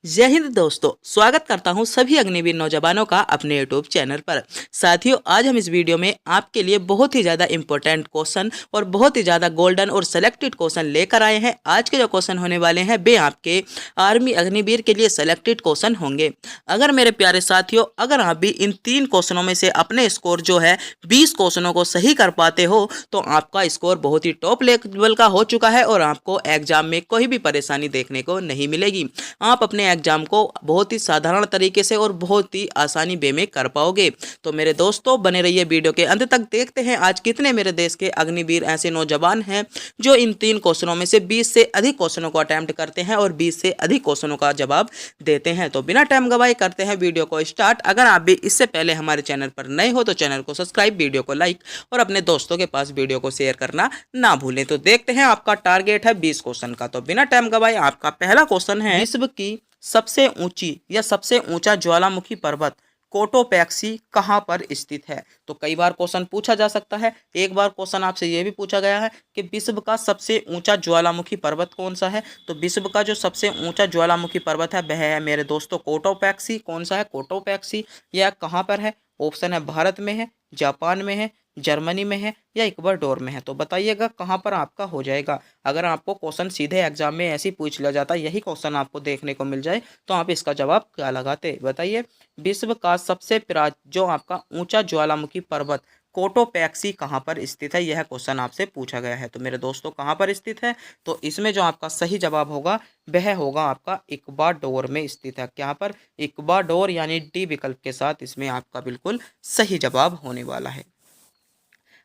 जय हिंद दोस्तों, स्वागत करता हूं सभी अग्निवीर नौजवानों का अपने यूट्यूब चैनल पर। साथियों, आज हम इस वीडियो में आपके लिए बहुत ही ज़्यादा इंपॉर्टेंट क्वेश्चन और बहुत ही ज़्यादा गोल्डन और सेलेक्टेड क्वेश्चन लेकर आए हैं। आज के जो क्वेश्चन होने वाले हैं वे आपके आर्मी अग्निवीर के लिए सेलेक्टेड क्वेश्चन होंगे। अगर मेरे प्यारे साथियों, अगर आप भी इन 3 क्वेश्चनों में से अपने स्कोर जो है 20 क्वेश्चनों को सही कर पाते हो तो आपका स्कोर बहुत ही टॉप लेवल का हो चुका है और आपको एग्जाम में कोई भी परेशानी देखने को नहीं मिलेगी। आप अपने एग्जाम को बहुत ही साधारण तरीके से और बहुत ही आसानी वे में कर पाओगे। तो मेरे दोस्तों, बने रहिए वीडियो के अंत तक। देखते हैं आज कितने मेरे देश के अग्निवीर ऐसे नौजवान हैं जो इन 3 क्वेश्चनों में से 20 से अधिक क्वेश्चनों को अटेम्प्ट करते हैं और 20 से अधिक क्वेश्चनों का जवाब देते हैं। तो बिना टाइम गवाए करते हैं वीडियो को स्टार्ट। अगर आप भी इससे पहले हमारे चैनल पर नए हो तो चैनल को सब्सक्राइब, वीडियो को लाइक और अपने दोस्तों के पास वीडियो को शेयर करना ना भूलें। तो देखते हैं, आपका टारगेट है 20 क्वेश्चन का। तो बिना टाइम गवाए आपका पहला क्वेश्चन है, विश्व की सबसे ऊंची या सबसे ऊंचा ज्वालामुखी पर्वत कोटोपैक्सी कहाँ पर स्थित है। तो कई बार क्वेश्चन पूछा जा सकता है। एक बार क्वेश्चन आपसे यह भी पूछा गया है कि विश्व का सबसे ऊंचा ज्वालामुखी पर्वत कौन सा है। तो विश्व का जो सबसे ऊंचा ज्वालामुखी पर्वत है वह है मेरे दोस्तों कोटोपैक्सी। कौन सा है? कोटोपैक्सी। यह कहाँ पर है? ऑप्शन है भारत में है, जापान में है, जर्मनी में है या इक्वाडोर में है। तो बताइएगा कहाँ पर आपका हो जाएगा। अगर आपको क्वेश्चन सीधे एग्जाम में ऐसे ही पूछ लिया जाता, यही क्वेश्चन आपको देखने को मिल जाए, तो आप इसका जवाब क्या लगाते बताइए। विश्व का सबसे जो आपका ऊंचा ज्वालामुखी पर्वत कोटोपैक्सी कहाँ पर स्थित है, यह क्वेश्चन आपसे पूछा गया है। तो मेरे दोस्तों, कहाँ पर स्थित है? तो इसमें जो आपका सही जवाब होगा वह होगा आपका इक्वाडोर में स्थित है। यहाँ पर इक्वाडोर यानी डी विकल्प के साथ इसमें आपका बिल्कुल सही जवाब होने वाला है।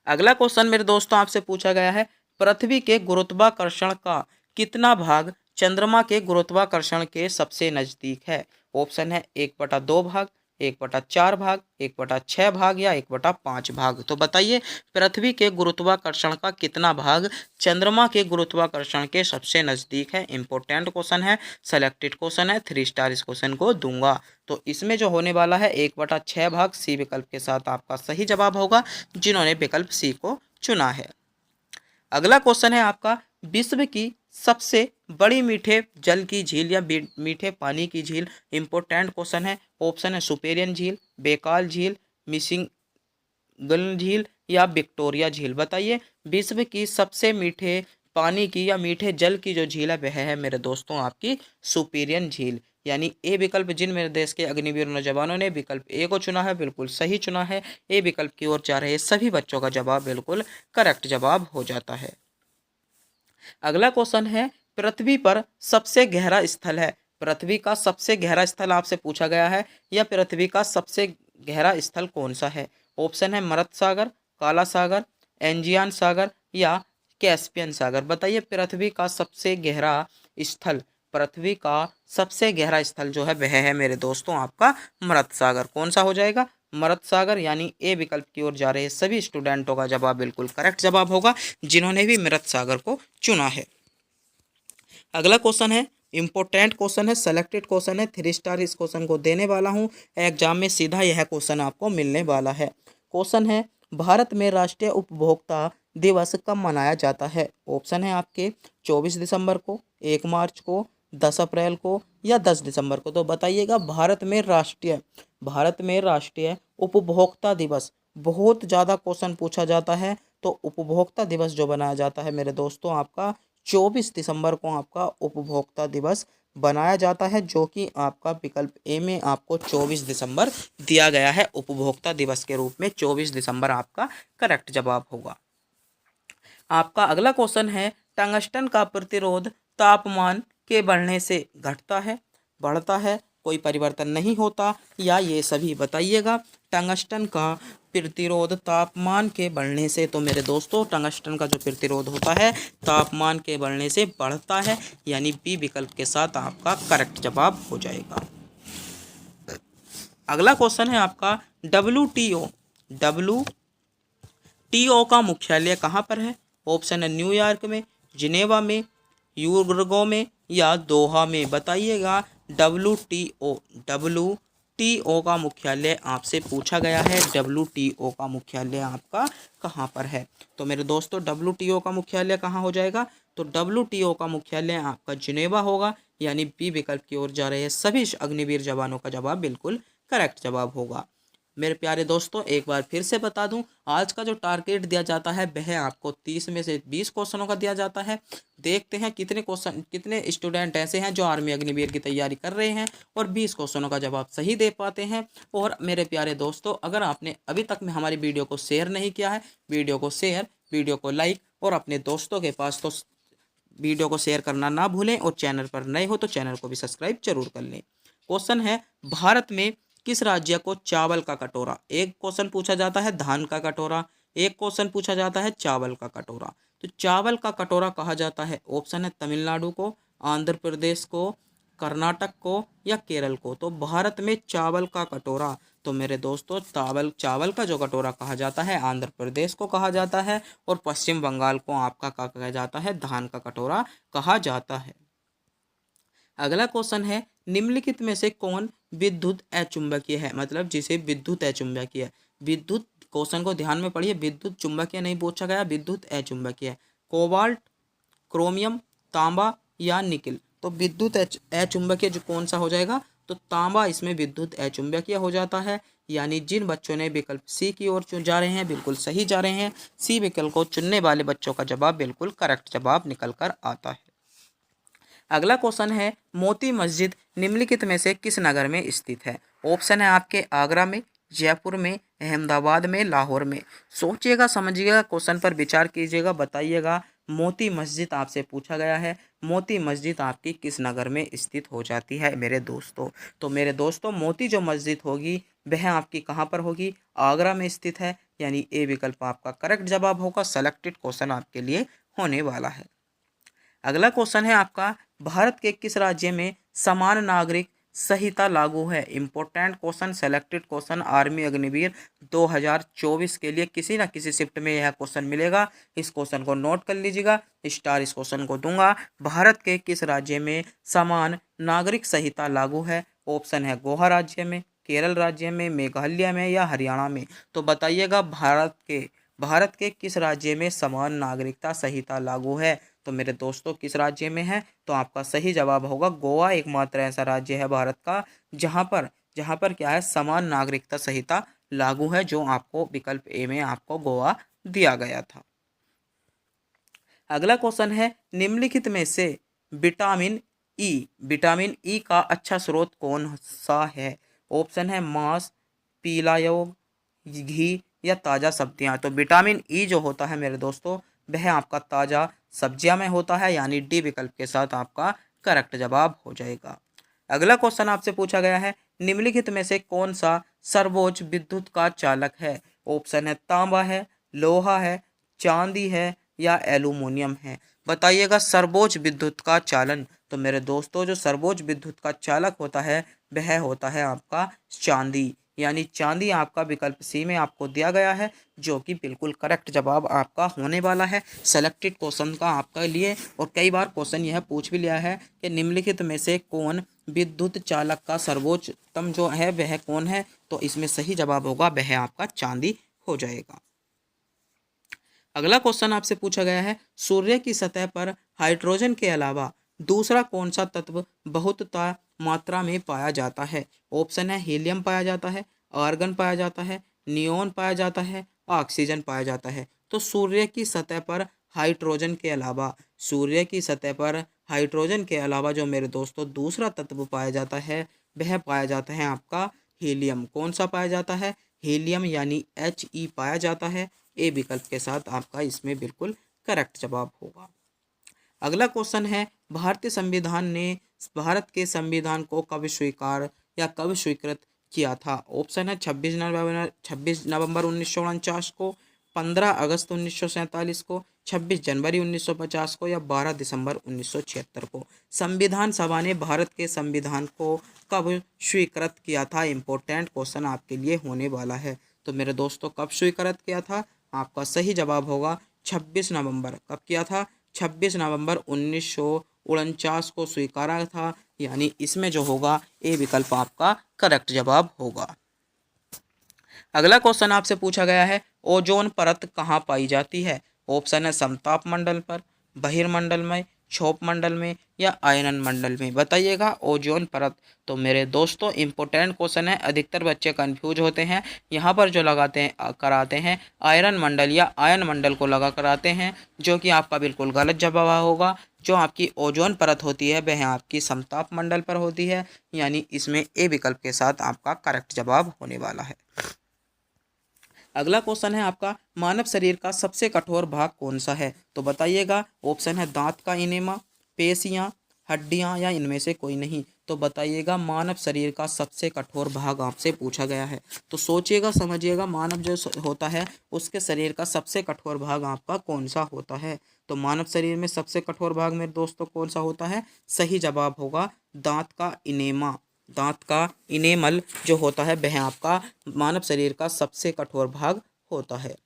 अगला क्वेश्चन मेरे दोस्तों आपसे पूछा गया है, पृथ्वी के गुरुत्वाकर्षण का कितना भाग चंद्रमा के गुरुत्वाकर्षण के सबसे नजदीक है। ऑप्शन है 1/2 भाग, 1/4 भाग, 1/6 भाग या 1/5 भाग। तो बताइए, पृथ्वी के गुरुत्वाकर्षण का कितना भाग चंद्रमा के गुरुत्वाकर्षण के सबसे नजदीक है। इंपॉर्टेंट क्वेश्चन है, सेलेक्टेड क्वेश्चन है, 3 स्टार इस क्वेश्चन को दूंगा। तो इसमें जो होने वाला है 1/6 भाग सी विकल्प के साथ आपका सही जवाब होगा, जिन्होंने विकल्प सी को चुना है। अगला क्वेश्चन है आपका, विश्व की सबसे बड़ी मीठे जल की झील या मीठे पानी की झील। इंपॉर्टेंट क्वेश्चन है। ऑप्शन है सुपेरियन झील, बेकाल झील, मिशिगन झील या विक्टोरिया झील। बताइए, विश्व की सबसे मीठे पानी की या मीठे जल की जो झील है वह है मेरे दोस्तों आपकी सुपेरियन झील, यानी ए विकल्प। जिन मेरे देश के अग्निवीर नौजवानों ने विकल्प ए को चुना है बिल्कुल सही चुना है। ए विकल्प की ओर जा रहे सभी बच्चों का जवाब बिल्कुल करेक्ट जवाब हो जाता है। अगला क्वेश्चन है, पृथ्वी पर सबसे गहरा स्थल है। पृथ्वी का सबसे गहरा स्थल आपसे पूछा गया है, या पृथ्वी का सबसे गहरा स्थल कौन सा है। ऑप्शन है मरत सागर, काला सागर, एंजियन सागर या कैस्पियन सागर। बताइए, पृथ्वी का सबसे गहरा स्थल, पृथ्वी का सबसे गहरा स्थल जो है वह है मेरे दोस्तों आपका मरत सागर। कौन सा हो जाएगा? मरत सागर, यानी ए विकल्प की ओर जा रहे सभी स्टूडेंटों का जवाब बिल्कुल करेक्ट जवाब होगा, जिन्होंने भी मरत सागर को चुना है। अगला क्वेश्चन है, इंपॉर्टेंट क्वेश्चन है, सेलेक्टेड क्वेश्चन है, 3 स्टार इस क्वेश्चन को देने वाला हूं। एग्जाम में सीधा यह क्वेश्चन आपको मिलने वाला है। क्वेश्चन है, भारत में राष्ट्रीय उपभोक्ता दिवस कब मनाया जाता है। ऑप्शन है आपके 24 दिसंबर को, 1 मार्च को, 10 अप्रैल को या 10 दिसंबर को। तो बताइएगा, भारत में राष्ट्रीय उपभोक्ता दिवस बहुत ज़्यादा क्वेश्चन पूछा जाता है। तो उपभोक्ता दिवस जो बनाया जाता है मेरे दोस्तों आपका 24 दिसंबर को आपका उपभोक्ता दिवस बनाया जाता है, जो कि आपका विकल्प ए में आपको 24 दिसंबर दिया गया है। उपभोक्ता दिवस के रूप में 24 दिसंबर आपका करेक्ट जवाब होगा। आपका अगला क्वेश्चन है, टंगस्टन का प्रतिरोध तापमान के बढ़ने से घटता है, बढ़ता है, कोई परिवर्तन नहीं होता या ये सभी। बताइएगा, टंगस्टन का प्रतिरोध तापमान के बढ़ने से, तो मेरे दोस्तों टंगस्टन का जो प्रतिरोध होता है तापमान के बढ़ने से बढ़ता है, यानी बी विकल्प के साथ आपका करेक्ट जवाब हो जाएगा। अगला क्वेश्चन है आपका, डब्ल्यूटीओ का मुख्यालय कहाँ पर है। ऑप्शन है न्यूयॉर्क में, जिनेवा में, यूरगो में या दोहा में। बताइएगा, डब्ल्यूटीओ का मुख्यालय आपसे पूछा गया है, डब्ल्यूटीओ का मुख्यालय आपका कहाँ पर है। तो मेरे दोस्तों, डब्ल्यूटीओ का मुख्यालय कहाँ हो जाएगा? तो WTO का मुख्यालय आपका जिनेवा होगा, यानी बी विकल्प की ओर जा रहे हैं सभी अग्निवीर जवानों का जवाब बिल्कुल करेक्ट जवाब होगा। मेरे प्यारे दोस्तों, एक बार फिर से बता दूं, आज का जो टारगेट दिया जाता है वह आपको 30 में से 20 क्वेश्चनों का दिया जाता है। देखते हैं कितने क्वेश्चन, कितने स्टूडेंट ऐसे हैं जो आर्मी अग्निवीर की तैयारी कर रहे हैं और 20 क्वेश्चनों का जवाब सही दे पाते हैं। और मेरे प्यारे दोस्तों, अगर आपने अभी तक में हमारी वीडियो को शेयर नहीं किया है, वीडियो को शेयर, वीडियो को लाइक और अपने दोस्तों के पास तो वीडियो को शेयर करना ना भूलें, और चैनल पर नए हो तो चैनल को भी सब्सक्राइब जरूर कर लें। क्वेश्चन है, भारत में किस राज्य को चावल का कटोरा, एक क्वेश्चन पूछा जाता है धान का कटोरा, एक क्वेश्चन पूछा जाता है चावल का कटोरा। तो चावल का कटोरा कहा जाता है, ऑप्शन है तमिलनाडु को, आंध्र प्रदेश को, कर्नाटक को या केरल को। तो भारत में चावल का कटोरा, तो मेरे दोस्तों चावल का जो कटोरा कहा जाता है आंध्र प्रदेश को कहा जाता है, और पश्चिम बंगाल को आपका कहा जाता है धान का कटोरा कहा जाता है। अगला क्वेश्चन है, निम्नलिखित में से कौन विद्युत अचुंबकीय है, मतलब जिसे विद्युत अचुंबकीय, विद्युत, क्वेश्चन को ध्यान में पढ़िए, विद्युत चुंबकीय नहीं पूछा गया, विद्युत अचुंबकीय। कोबाल्ट, क्रोमियम, तांबा या निकिल। तो विद्युत अचुंबकीय जो कौन सा हो जाएगा, तो तांबा इसमें विद्युत अचुंबकीय हो जाता है। यानी जिन बच्चों ने विकल्प सी की ओर जा रहे हैं बिल्कुल सही जा रहे हैं। सी विकल्प को चुनने वाले बच्चों का जवाब बिल्कुल करेक्ट जवाब निकल कर आता है। अगला क्वेश्चन है, मोती मस्जिद निम्नलिखित में से किस नगर में स्थित है। ऑप्शन है आपके आगरा में, जयपुर में, अहमदाबाद में, लाहौर में। सोचिएगा, समझिएगा, क्वेश्चन पर विचार कीजिएगा, बताइएगा। मोती मस्जिद आपसे पूछा गया है, मोती मस्जिद आपकी किस नगर में स्थित हो जाती है मेरे दोस्तों। तो मेरे दोस्तों, मोती जो मस्जिद होगी वह आपकी कहाँ पर होगी, आगरा में स्थित है, यानी ए विकल्प आपका करेक्ट जवाब होगा। सेलेक्टेड क्वेश्चन आपके लिए होने वाला है। अगला क्वेश्चन है आपका, भारत के किस राज्य में समान नागरिक संहिता लागू है। Important question, selected question, army Agniveer 2024 के लिए किसी न किसी शिफ्ट में यह क्वेश्चन मिलेगा। इस क्वेश्चन को नोट कर लीजिएगा, स्टार इस क्वेश्चन को दूंगा। भारत के किस राज्य में समान नागरिक संहिता लागू है। ऑप्शन है गोवा राज्य में, केरल राज्य में, मेघालय में या हरियाणा में। तो बताइएगा, भारत के किस राज्य में समान नागरिकता संहिता लागू है। तो मेरे दोस्तों, किस राज्य में है, तो आपका सही जवाब होगा गोवा। एकमात्र ऐसा राज्य है भारत का जहां पर क्या है, समान नागरिकता संहिता लागू है, जो आपको विकल्प ए में आपको गोवा दिया गया था। अगला क्वेश्चन है, निम्नलिखित में से विटामिन ई का अच्छा स्रोत कौन सा है। ऑप्शन है मांस, पीला योग, घी या ताज़ा सब्जियां। तो विटामिन ई जो होता है मेरे दोस्तों, वह आपका ताज़ा सब्जियां में होता है, यानी डी विकल्प के साथ आपका करेक्ट जवाब हो जाएगा। अगला क्वेश्चन आपसे पूछा गया है, निम्नलिखित में से कौन सा सर्वोच्च विद्युत का चालक है। ऑप्शन है तांबा है, लोहा है, चांदी है या एल्यूमिनियम है। बताइएगा, सर्वोच्च विद्युत का चालन। तो मेरे दोस्तों, जो सर्वोच्च विद्युत का चालक होता है वह होता है आपका चांदी, यानी चांदी आपका विकल्प सी में आपको दिया गया है, जो कि बिल्कुल करेक्ट जवाब आपका होने वाला है। सेलेक्टेड क्वेश्चन का आपका लिए, और कई बार क्वेश्चन यह पूछ भी लिया है कि निम्नलिखित में से कौन विद्युत चालक का सर्वोच्चतम जो है वह कौन है। तो इसमें सही जवाब होगा वह आपका चांदी हो जाएगा। अगला क्वेश्चन आपसे पूछा गया है, सूर्य की सतह पर हाइड्रोजन के अलावा दूसरा कौन सा तत्व बहुत मात्रा में पाया जाता है। ऑप्शन है हीलियम पाया जाता है, आर्गन पाया जाता है, नियोन पाया जाता है, ऑक्सीजन पाया जाता है। तो सूर्य की सतह पर हाइड्रोजन के अलावा, सूर्य की सतह पर हाइड्रोजन के अलावा जो मेरे दोस्तों दूसरा तत्व पाया जाता है वह पाया जाता है आपका हीलियम। कौन सा पाया जाता है, हीलियम, यानी He पाया जाता है। ए विकल्प के साथ आपका इसमें बिल्कुल करेक्ट जवाब होगा। अगला क्वेश्चन है, भारतीय संविधान ने भारत के संविधान को कब स्वीकार या कब स्वीकृत किया था। ऑप्शन है 26 नवंबर 1949 को, 15 अगस्त 1947 को, 26 जनवरी 1950 को या 12 दिसंबर 1976 को। संविधान सभा ने भारत के संविधान को कब स्वीकृत किया था। इंपॉर्टेंट क्वेश्चन आपके लिए होने वाला है। तो मेरे दोस्तों, कब स्वीकृत किया था, आपका सही जवाब होगा 26 नवंबर। कब किया था, 26 नवंबर 1949 को स्वीकारा था, यानी इसमें जो होगा ए विकल्प आपका करेक्ट जवाब होगा। अगला क्वेश्चन आपसे पूछा गया है, ओजोन परत कहाँ पाई जाती है। ऑप्शन है समताप मंडल पर, बहिर्मंडल में, क्षोभ मंडल में या आयनन मंडल में? बताइएगा। ओजोन परत। तो मेरे दोस्तों इम्पोर्टेंट क्वेश्चन है, अधिकतर बच्चे कंफ्यूज होते हैं। यहाँ पर जो लगाते हैं कराते हैं आयरन मंडल या आयन मंडल को लगा कराते हैं, जो कि आपका बिल्कुल गलत जवाब होगा। जो आपकी ओजोन परत होती है वह आपकी समताप मंडल पर होती है, यानी इसमें ए विकल्प के साथ आपका करेक्ट जवाब होने वाला है। अगला क्वेश्चन है आपका, मानव शरीर का सबसे कठोर भाग कौन सा है? तो बताइएगा। ऑप्शन है दांत का इनेमा, पेशियां, हड्डियां या इनमें से कोई नहीं। तो बताइएगा मानव शरीर का सबसे कठोर भाग आपसे पूछा गया है। तो सोचिएगा, समझिएगा, मानव जो होता है उसके शरीर का सबसे कठोर भाग आपका कौन सा होता है? तो मानव शरीर में सबसे कठोर भाग मेरे दोस्तों कौन सा होता है? सही जवाब होगा दांत का इनेमा। दांत का इनेमल जो होता है वह आपका मानव शरीर का सबसे कठोर भाग होता है।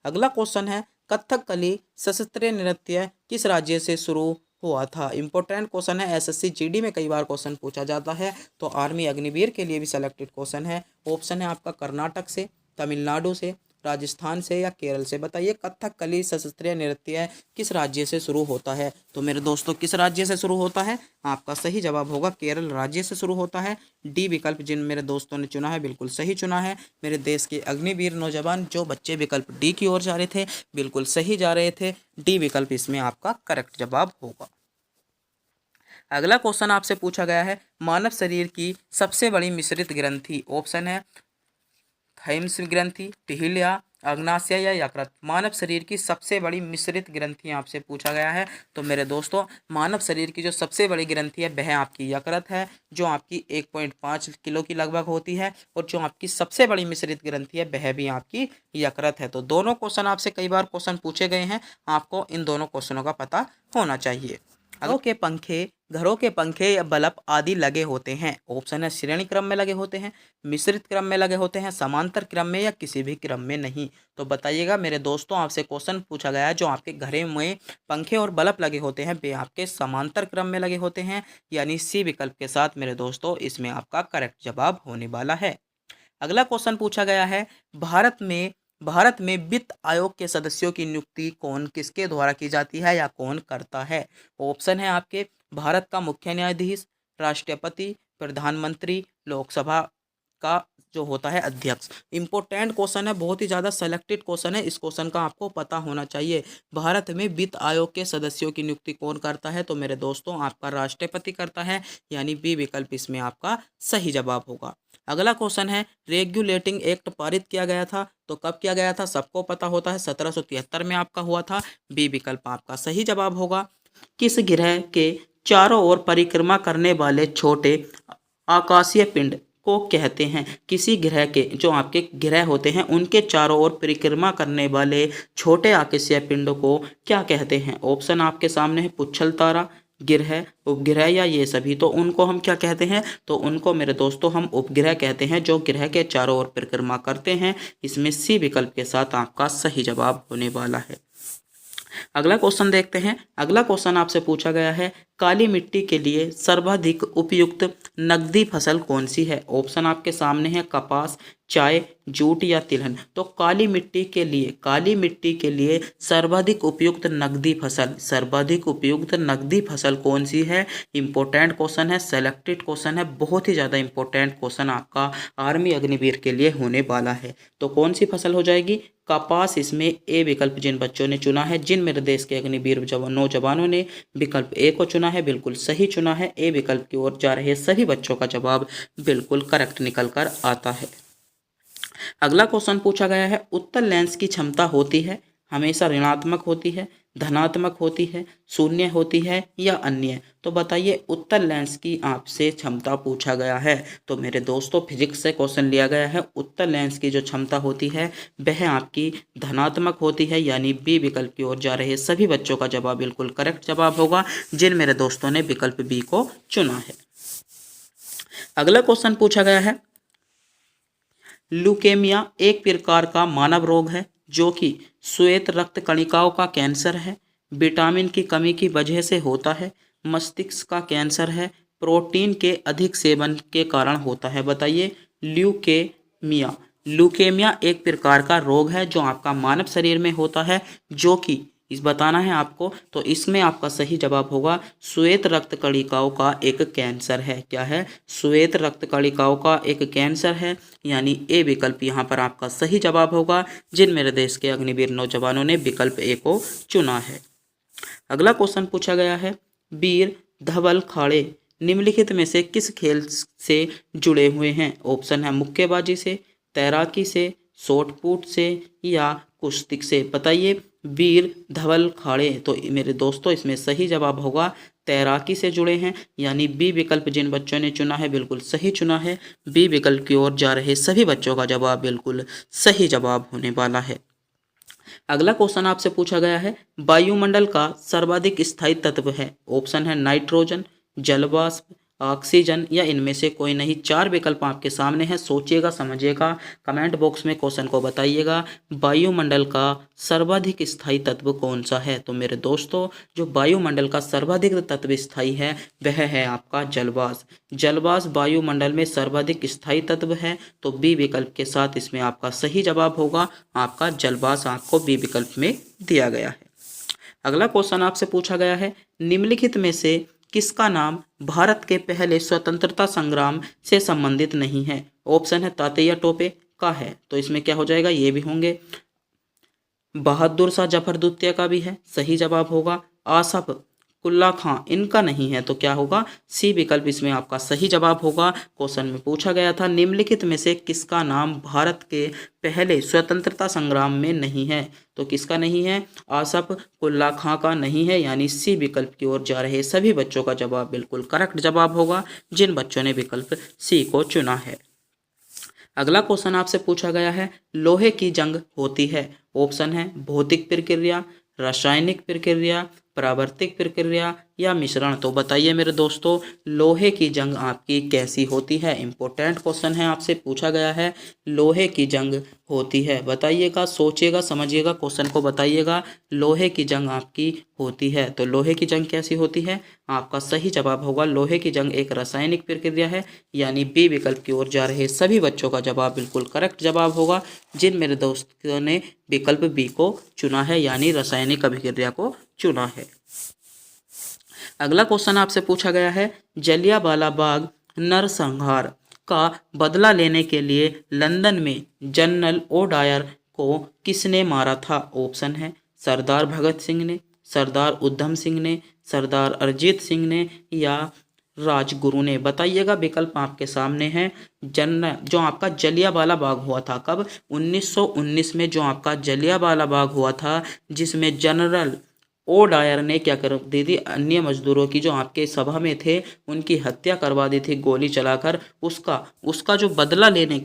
अगला क्वेश्चन है, कथकली शास्त्रीय नृत्य किस राज्य से शुरू हुआ था? इंपॉर्टेंट क्वेश्चन है, एसएससी जीडी में कई बार क्वेश्चन पूछा जाता है, तो आर्मी अग्निवीर के लिए भी सिलेक्टेड क्वेश्चन है। ऑप्शन है आपका कर्नाटक से, तमिलनाडु से, राजस्थान से या केरल से। बताइए कथकली शास्त्रीय नृत्य किस राज्य से शुरू होता है? तो मेरे दोस्तों किस राज्य से शुरू होता है? आपका सही जवाब होगा केरल राज्य से शुरू होता है। डी विकल्प जिन मेरे दोस्तों ने चुना है बिल्कुल सही चुना है। मेरे देश के अग्निवीर नौजवान जो बच्चे विकल्प डी की ओर जा रहे थे बिल्कुल सही जा रहे थे। डी विकल्प इसमें आपका करेक्ट जवाब होगा। अगला क्वेश्चन आपसे पूछा गया है, मानव शरीर की सबसे बड़ी मिश्रित ग्रंथि। ऑप्शन है थैम्स ग्रंथि, पिहिल्या, अग्नाशय या यकृत। मानव शरीर की सबसे बड़ी मिश्रित ग्रंथि आपसे पूछा गया है। तो मेरे दोस्तों मानव शरीर की जो सबसे बड़ी ग्रंथि है वह आपकी यकृत है, जो आपकी 1.5 किलो की लगभग होती है, और जो आपकी सबसे बड़ी मिश्रित ग्रंथि है वह भी आपकी यकृत है। तो दोनों क्वेश्चन आपसे कई बार क्वेश्चन पूछे गए हैं, आपको इन दोनों क्वेश्चनों का पता होना चाहिए। घरों के पंखे या बल्ब आदि लगे होते हैं। ऑप्शन है श्रेणी क्रम में लगे होते हैं, मिश्रित क्रम में लगे होते हैं, समांतर क्रम में या किसी भी क्रम में नहीं। तो बताइएगा मेरे दोस्तों, आपसे क्वेश्चन पूछा गया है जो आपके घरे में पंखे और बल्ब लगे होते हैं वे आपके समांतर क्रम में लगे होते हैं, यानी सी विकल्प के साथ मेरे दोस्तों इसमें आपका करेक्ट जवाब होने वाला है। अगला क्वेश्चन पूछा गया है, भारत में वित्त आयोग के सदस्यों की नियुक्ति कौन किसके द्वारा की जाती है या कौन करता है? ऑप्शन है आपके भारत का मुख्य न्यायाधीश, राष्ट्रपति, प्रधानमंत्री, लोकसभा का जो होता है अध्यक्ष। इंपॉर्टेंट क्वेश्चन है, बहुत ही ज़्यादा सेलेक्टेड क्वेश्चन है, इस क्वेश्चन का आपको पता होना चाहिए। भारत में वित्त आयोग के सदस्यों की नियुक्ति कौन करता है? तो मेरे दोस्तों आपका राष्ट्रपति करता है, यानी बी विकल्प इसमें आपका सही जवाब होगा। अगला क्वेश्चन है, रेगुलेटिंग एक्ट पारित किया गया था, तो कब किया गया था? सबको पता होता है 1773 में आपका हुआ था। बी विकल्प आपका सही जवाब होगा। किस ग्रह के चारों ओर परिक्रमा करने वाले छोटे आकाशीय पिंड को कहते हैं? किसी ग्रह के जो आपके ग्रह होते हैं उनके चारों ओर परिक्रमा करने वाले छोटे आकाशीय पिंडों को क्या कहते हैं? ऑप्शन आपके सामने है, पुच्छल तारा, ग्रह, उपग्रह या ये सभी। तो उनको हम क्या कहते हैं? तो उनको मेरे दोस्तों हम उपग्रह कहते हैं, जो ग्रह के चारों ओर परिक्रमा करते हैं। इसमें सी विकल्प के साथ आपका सही जवाब होने वाला है। अगला क्वेश्चन देखते हैं। अगला क्वेश्चन आपसे पूछा गया है, काली मिट्टी के लिए सर्वाधिक उपयुक्त नकदी फसल कौन सी है? ऑप्शन आपके सामने है, कपास, चाय, जूट या तिलहन। तो काली मिट्टी के लिए सर्वाधिक उपयुक्त नकदी फसल कौन सी है? इंपॉर्टेंट क्वेश्चन है, सेलेक्टेड क्वेश्चन है, बहुत ही ज़्यादा इंपॉर्टेंट क्वेश्चन आपका आर्मी अग्निवीर के लिए होने वाला है। तो कौन सी फसल हो जाएगी? कपास इसमें ए विकल्प जिन बच्चों ने चुना है, जिन मेरे देश के अग्निवीर नौजवानों ने विकल्प ए को चुना है बिल्कुल सही चुना है। ए विकल्प की ओर जा रहे सभी बच्चों का जवाब बिल्कुल करेक्ट निकल कर आता है। अगला क्वेश्चन पूछा गया है, उत्तल लेंस की क्षमता होती है हमेशा ऋणात्मक होती है, धनात्मक होती है, शून्य होती है या अन्य? तो बताइए उत्तल लेंस की आपसे क्षमता पूछा गया है। तो मेरे दोस्तों फिजिक्स से क्वेश्चन लिया गया है। उत्तल लेंस की जो क्षमता होती है वह आपकी धनात्मक होती है, यानी बी विकल्प की ओर जा रहे सभी बच्चों का जवाब बिल्कुल करेक्ट जवाब होगा, जिन मेरे दोस्तों ने विकल्प बी को चुना है। अगला क्वेश्चन पूछा गया है, ल्यूकेमिया एक प्रकार का मानव रोग है जो कि श्वेत रक्त कणिकाओं का कैंसर है, विटामिन की कमी की वजह से होता है, मस्तिष्क का कैंसर है, प्रोटीन के अधिक सेवन के कारण होता है। बताइए ल्यूकेमिया एक प्रकार का रोग है जो आपका मानव शरीर में होता है, जो कि इस बताना है आपको। तो इसमें आपका सही जवाब होगा श्वेत रक्त कणिकाओं का एक कैंसर है। क्या है? श्वेत रक्त कणिकाओं का एक कैंसर है, यानी ए विकल्प यहाँ पर आपका सही जवाब होगा, जिन मेरे देश के अग्निवीर नौजवानों ने विकल्प ए को चुना है। अगला क्वेश्चन पूछा गया है, वीर धवल खाड़े निम्नलिखित में से किस खेल से जुड़े हुए हैं? ऑप्शन है मुक्केबाजी से, तैराकी से, शॉटपुट से या कुश्ती से। बताइए। वीर धवल खाड़े, तो मेरे दोस्तों इसमें सही जवाब होगा तैराकी से जुड़े हैं, यानी बी विकल्प जिन बच्चों ने चुना है बिल्कुल सही चुना है। बी विकल्प की ओर जा रहे सभी बच्चों का जवाब बिल्कुल सही जवाब होने वाला है। अगला क्वेश्चन आपसे पूछा गया है, वायुमंडल का सर्वाधिक स्थायी तत्व है। ऑप्शन है नाइट्रोजन, जलवाष्प, ऑक्सीजन या इनमें से कोई नहीं। 4 विकल्प आपके सामने हैं, सोचिएगा समझिएगा, कमेंट बॉक्स में क्वेश्चन को बताइएगा। वायुमंडल का सर्वाधिक स्थायी तत्व कौन सा है? तो मेरे दोस्तों जो वायुमंडल का सर्वाधिक तत्व स्थायी है वह है आपका जलवाष्प। जलवाष्प वायुमंडल में सर्वाधिक स्थायी तत्व है, तो बी विकल्प के साथ इसमें आपका सही जवाब होगा आपका जलवाष्प, आपको बी विकल्प में दिया गया है। अगला क्वेश्चन आपसे पूछा गया है, निम्नलिखित में से किसका नाम भारत के पहले स्वतंत्रता संग्राम से संबंधित नहीं है? ऑप्शन है तात्या टोपे का है, तो इसमें क्या हो जाएगा, ये भी होंगे। बहादुर शाह जफर द्वितीय का भी है, सही जवाब होगा। आसफ कुल्ला खां इनका नहीं है, तो क्या होगा, सी विकल्प इसमें आपका सही जवाब होगा। क्वेश्चन में पूछा गया था निम्नलिखित में से किसका नाम भारत के पहले स्वतंत्रता संग्राम में नहीं है, तो किसका नहीं है, आसफ कुल्ला खां का नहीं है, यानी सी विकल्प की ओर जा रहे सभी बच्चों का जवाब बिल्कुल करेक्ट जवाब होगा, जिन बच्चों ने विकल्प सी को चुना है। अगला क्वेश्चन आपसे पूछा गया है, लोहे की जंग होती है। ऑप्शन है भौतिक प्रक्रिया, रासायनिक प्रक्रिया, प्राकृतिक प्रक्रिया या मिश्रण। तो बताइए मेरे दोस्तों लोहे की जंग आपकी कैसी होती है? इंपॉर्टेंट क्वेश्चन है, आपसे पूछा गया है लोहे की जंग होती है। बताइएगा, सोचिएगा समझिएगा, क्वेश्चन को बताइएगा। लोहे की जंग आपकी होती है, तो लोहे की जंग कैसी होती है? आपका सही जवाब होगा लोहे की जंग एक रासायनिक प्रक्रिया है, यानी बी विकल्प की ओर जा रहे सभी बच्चों का जवाब बिल्कुल करेक्ट जवाब होगा, जिन मेरे दोस्तों ने विकल्प बी को चुना है, यानी रासायनिक अभिक्रिया को चुना है। अगला क्वेश्चन आपसे पूछा गया है, जलियांवाला बाग नरसंहार का बदला लेने के लिए लंदन में जनरल ओ डायर को किसने मारा था? ऑप्शन है सरदार भगत सिंह ने, सरदार उधम सिंह ने, सरदार अरिजीत सिंह ने या राजगुरु ने। बताइएगा, विकल्प आपके सामने है। जो आपका जलियांवाला बाग हुआ था कब? 1919 में जो आपका जलियांवाला बाग हुआ था, जिसमें जनरल ओ डायर ने क्या कर दी थी, अन्य मजदूरों की जो आपके सभा में थे उनकी हत्या करवा दी थी गोली चलाकर। उसका जो बदला लेने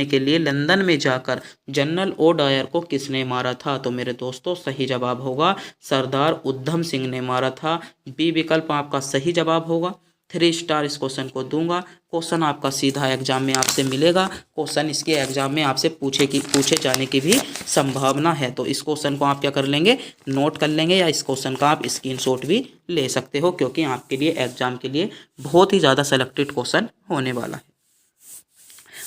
के लिए लंदन में जाकर जनरल ओ डायर को किसने मारा था? तो मेरे दोस्तों सही जवाब होगा सरदार उधम सिंह ने मारा था। बी विकल्प आपका सही जवाब होगा। 3 स्टार इस क्वेश्चन को दूंगा। क्वेश्चन आपका सीधा एग्जाम में आपसे मिलेगा। क्वेश्चन इसके एग्जाम में आपसे पूछे जाने की भी संभावना है, तो इस क्वेश्चन को आप क्या कर लेंगे, नोट कर लेंगे, या इस क्वेश्चन का आप स्क्रीनशॉट भी ले सकते हो, क्योंकि आपके लिए एग्जाम के लिए बहुत ही ज़्यादा सेलेक्टेड क्वेश्चन होने वाला है।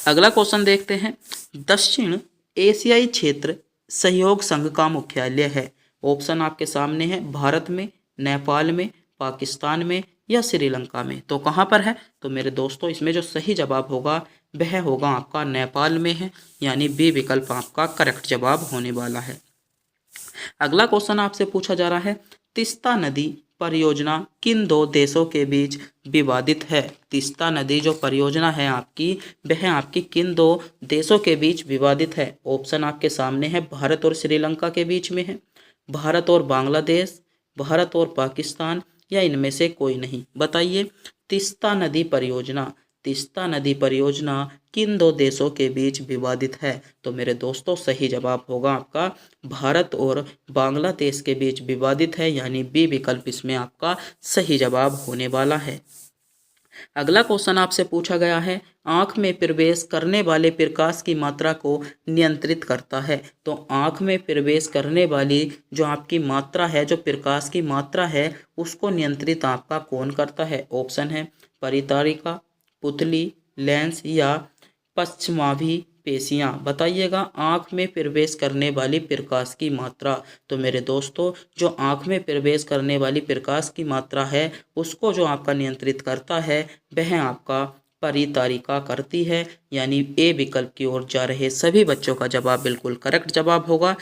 अगला क्वेश्चन देखते हैं, दक्षिण एशियाई क्षेत्र सहयोग संघ का मुख्यालय है। ऑप्शन आपके सामने है, भारत में, नेपाल में, पाकिस्तान में या श्रीलंका में। तो कहाँ पर है? तो मेरे दोस्तों इसमें जो सही जवाब होगा वह होगा आपका नेपाल में है, यानी बी विकल्प आपका करेक्ट जवाब होने वाला है। अगला क्वेश्चन आपसे पूछा जा रहा है, तीस्ता नदी परियोजना किन 2 देशों के बीच विवादित है? तीस्ता नदी जो परियोजना है आपकी, वह आपकी किन 2 देशों के बीच विवादित है? ऑप्शन आपके सामने है, भारत और श्रीलंका के बीच में है, भारत और बांग्लादेश, भारत और पाकिस्तान या इनमें से कोई नहीं। बताइए, तीस्ता नदी परियोजना किन 2 देशों के बीच विवादित है? तो मेरे दोस्तों सही जवाब होगा आपका भारत और बांग्लादेश के बीच विवादित है, यानी बी विकल्प इसमें आपका सही जवाब होने वाला है। अगला क्वेश्चन आपसे पूछा गया है, आँख में प्रवेश करने वाले प्रकाश की मात्रा को नियंत्रित करता है। तो आँख में प्रवेश करने वाली जो आपकी मात्रा है, जो प्रकाश की मात्रा है, उसको नियंत्रित आपका कौन करता है? ऑप्शन है परितारिका, पुतली, लेंस या पश्चमाभी पेशियाँ। बताइएगा आँख में प्रवेश करने वाली प्रकाश की मात्रा। तो मेरे दोस्तों, जो आँख में प्रवेश करने वाली प्रकाश की मात्रा है उसको जो आपका नियंत्रित करता है वह आपका परितारिका करती है। यानी ए विकल्प की ओर जा रहे सभी बच्चों का जवाब बिल्कुल करेक्ट जवाब होगा।